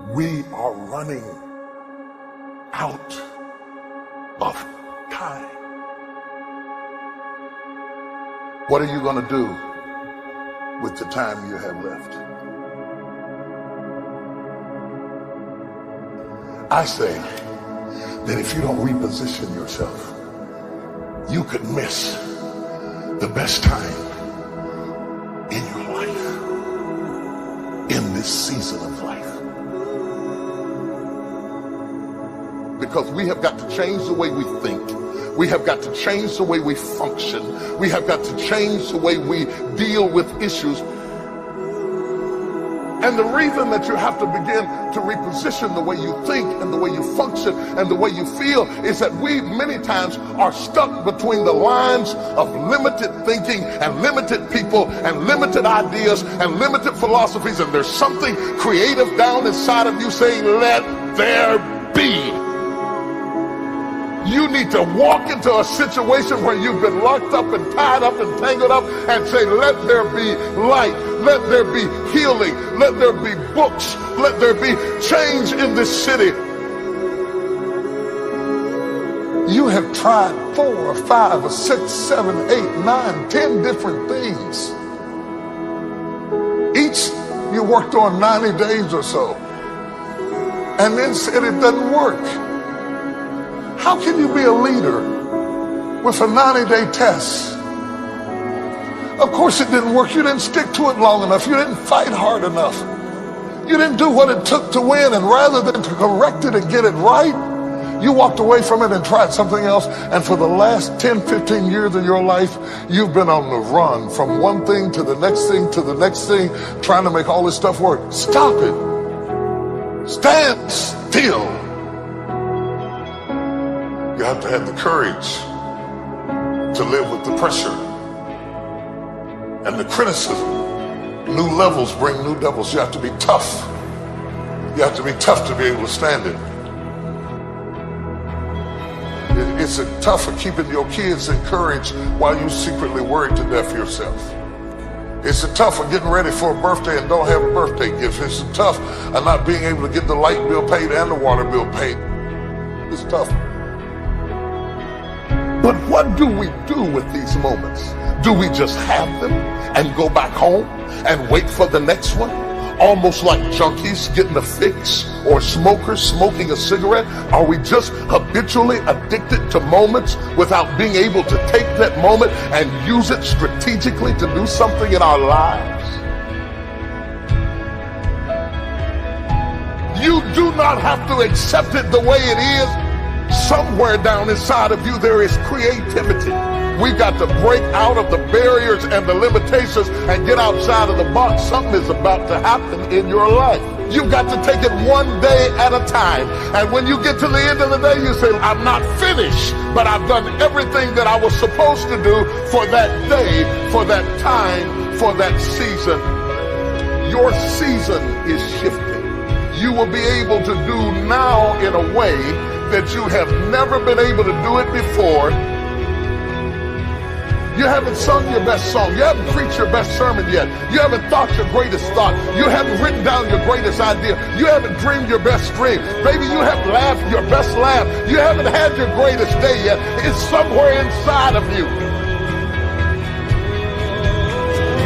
We are running out of time. What are you going to do with the time you have left? I say that if you don't reposition yourself, you could miss the best time in your life, in this season of life. Because we have got to change the way we think. We have got to change the way we function. We have got to change the way we deal with issues. And the reason that you have to begin to reposition the way you think and the way you function and the way you feel is that we many times are stuck between the lines of limited thinking and limited people and limited ideas and limited philosophies. And there's something creative down inside of you saying, let there be. You need to walk into a situation where you've been locked up and tied up and tangled up and say, let there be light, let there be healing, let there be books, let there be change in this city. You have tried 4 or 5 or 6, 7, 8, 9, 10 different things. Each you worked on 90 days or so and then said it doesn't work. How can you be a leader with a 90-day test? Of course it didn't work. You didn't stick to it long enough. You didn't fight hard enough. You didn't do what it took to win, and rather than to correct it and get it right, you walked away from it and tried something else. And for the last 10, 15 years of your life, you've been on the run from one thing to the next thing to the next thing, trying to make all this stuff work. Stop it. Stand still. You have to have the courage to live with the pressure and the criticism. New levels bring new devils. You have to be tough. You have to be tough to be able to stand it. It's tough for keeping your kids encouraged while you secretly worried to death yourself. It's tough for getting ready for a birthday and don't have a birthday gift. It's tough of not being able to get the light bill paid and the water bill paid. It's tough. But what do we do with these moments? Do we just have them and go back home and wait for the next one? Almost like junkies getting a fix or smokers smoking a cigarette? Are we just habitually addicted to moments without being able to take that moment and use it strategically to do something in our lives? You do not have to accept it the way it is. Somewhere down inside of you there is creativity. We've got to break out of the barriers and the limitations and get outside of the box. Something is about to happen in your life. You've got to take it one day at a time. And when you get to the end of the day, you say, I'm not finished, but I've done everything that I was supposed to do for that day, for that time, for that season. Your season is shifting. You will be able to do now in a way that you have never been able to do it before. You haven't sung your best song. You haven't preached your best sermon yet. You haven't thought your greatest thought. You haven't written down your greatest idea. You haven't dreamed your best dream. Maybe you haven't laughed your best laugh. You haven't had your greatest day yet. It's somewhere inside of you.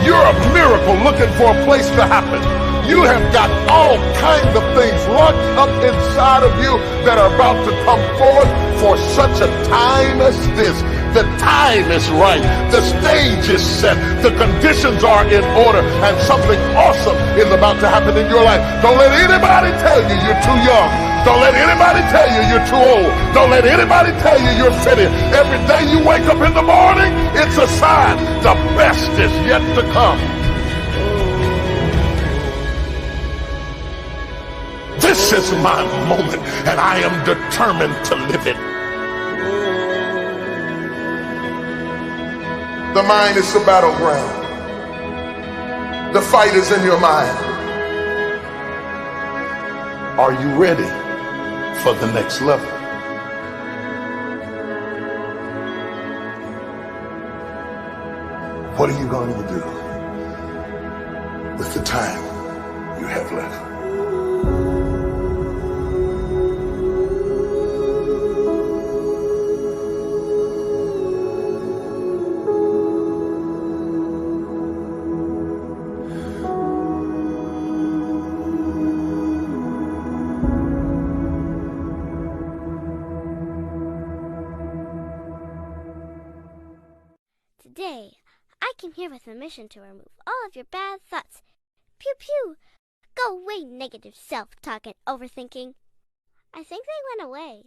You're a miracle looking for a place to happen. You have got all kinds of things locked up inside of you that are about to come forth for such a time as this. The time is right. The stage is set. The conditions are in order. And something awesome is about to happen in your life. Don't let anybody tell you you're too young. Don't let anybody tell you you're too old. Don't let anybody tell you you're finished. Every day you wake up in the morning, it's a sign the best is yet to come. This is my moment, and I am determined to live it. The mind is the battleground. The fight is in your mind. Are you ready for the next level? What are you going to do with the time you have left? here with a mission to remove all of your bad thoughts. Pew pew! Go away, negative self-talk and overthinking. I think they went away.